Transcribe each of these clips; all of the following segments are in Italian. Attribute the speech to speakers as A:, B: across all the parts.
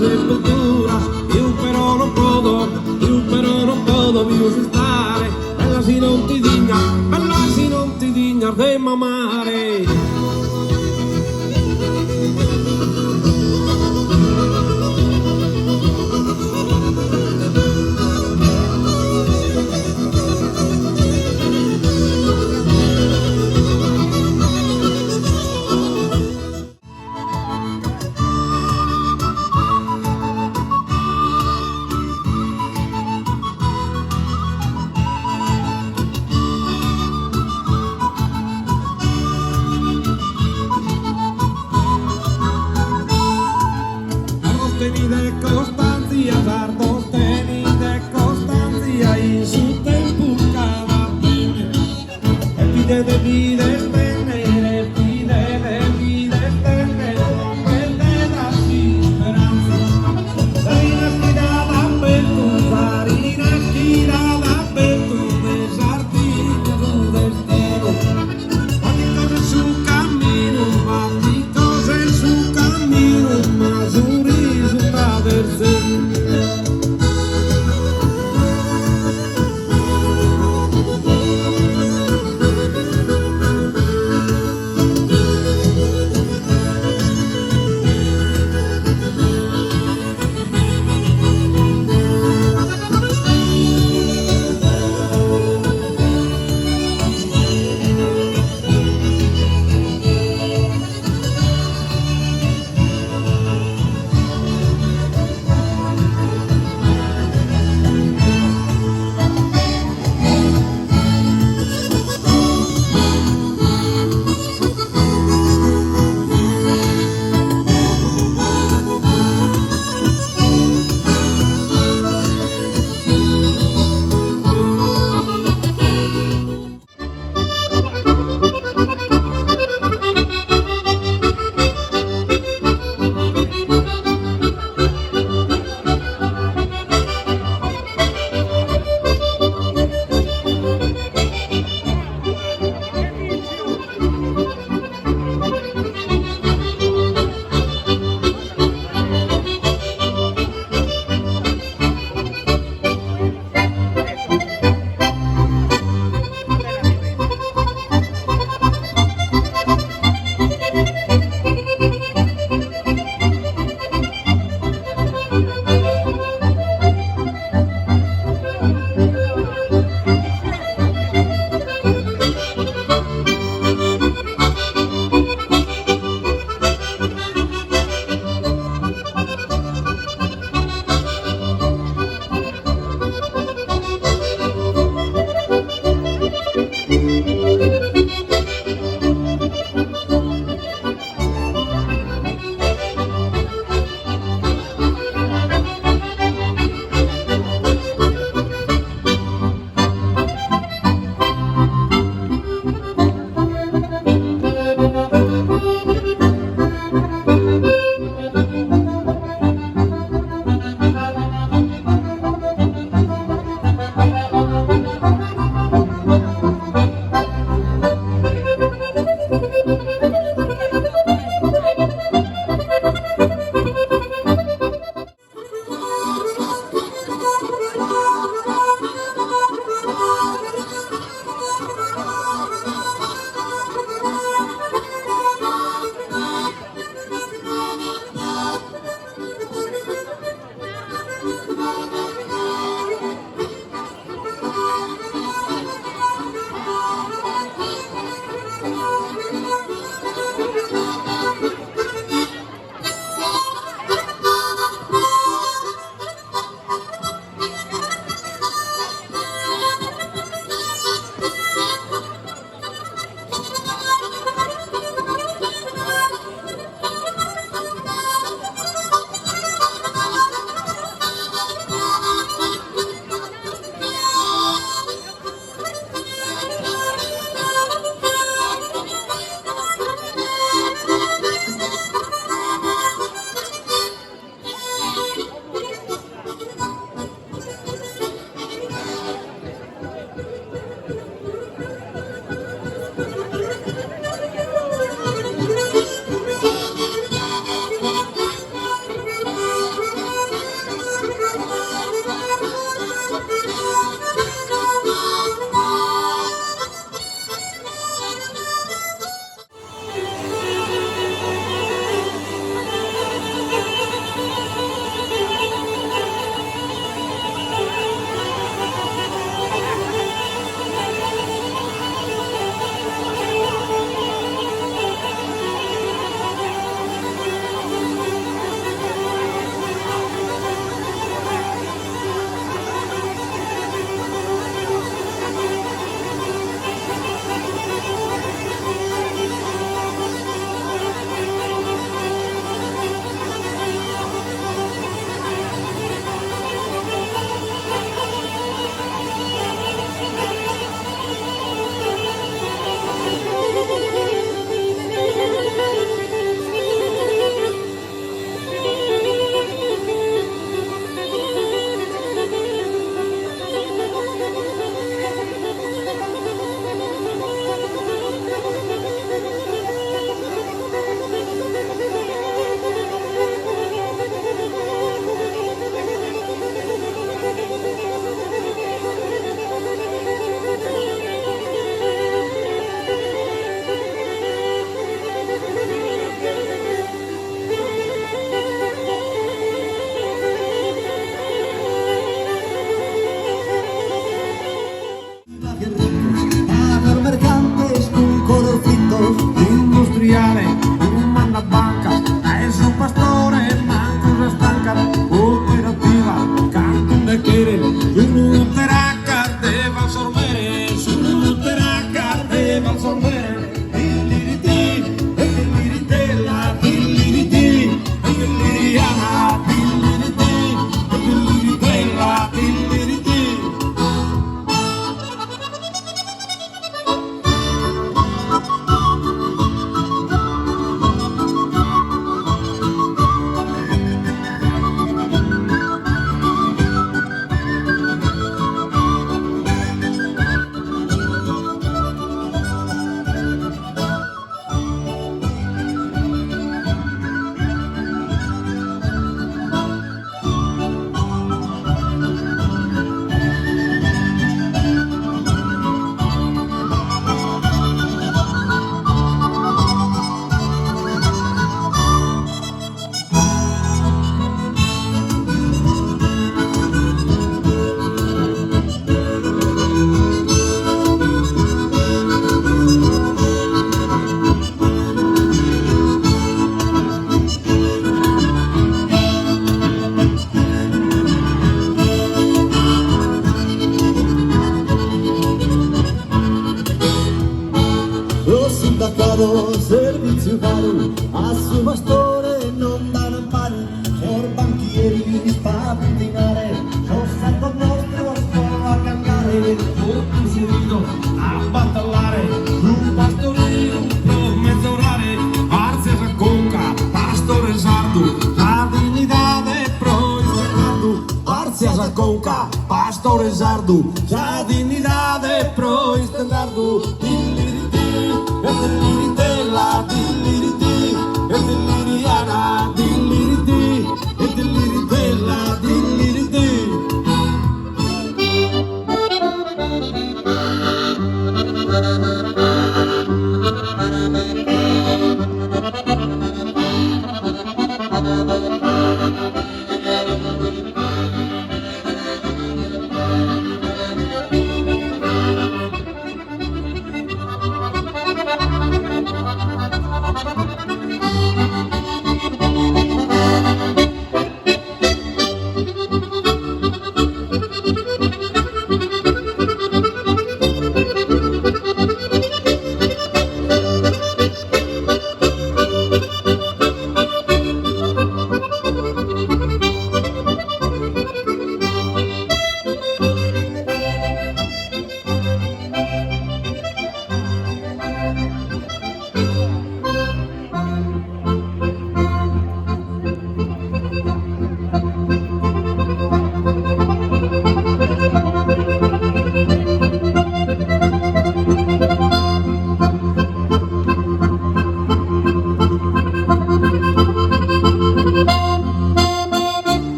A: sepoltura. Io però non posso più stare, bella se non ti digna di mamare. Tenite costanza, guardo, tenite costanza, in su tempo cada bene, e vide stendere, non perdete speranza, sei inaffidata per tu, sei inaffidata per tu, desartito tu destino, fatti cose sul cammino, fatti cose sul cammino, ma su
B: mi fa pettinare, ho fatto il nostro sto a cantare,
A: Tutto subito a battallare, un pastorino, un mezz'orare, Arzia Zacconca, pastore sardo, la dignità del pro Fernando. Arzia Zacconca, pastore sardo, la dignità del pro Fernando. Dilliriti, e dill'iritella, dilliriti, e dill'iriana, dilliriti, e dill'iritella, dilliriti.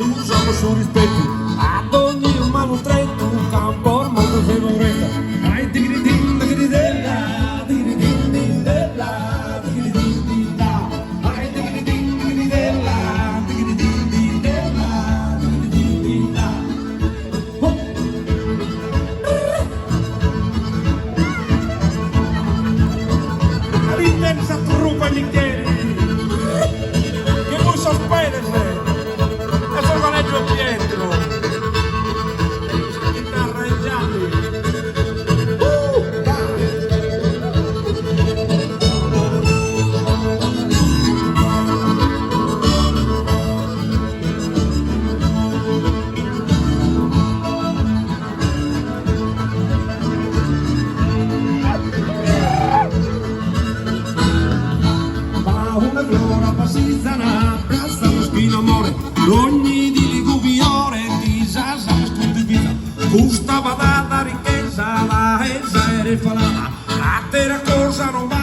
A: Usano su rispetto ad ogni umano stretto, un campo ormai se vorretta. Ai tigridin, tigridella, tigridin, tigridella, tigridin, tigridella. Ai tigridin, tigridella, tigridin, tigridella, tigridin, tigridella. L'immensa truppa di chieri che voi sospedete. Pietro, chitarra e Gianni. Ma una flora passizana, piazza lo spino amore, ogni di Ligubiore, di Sasa e Stuttivita, gusta badata ricchezza, la esa e falata, a te la cosa non va.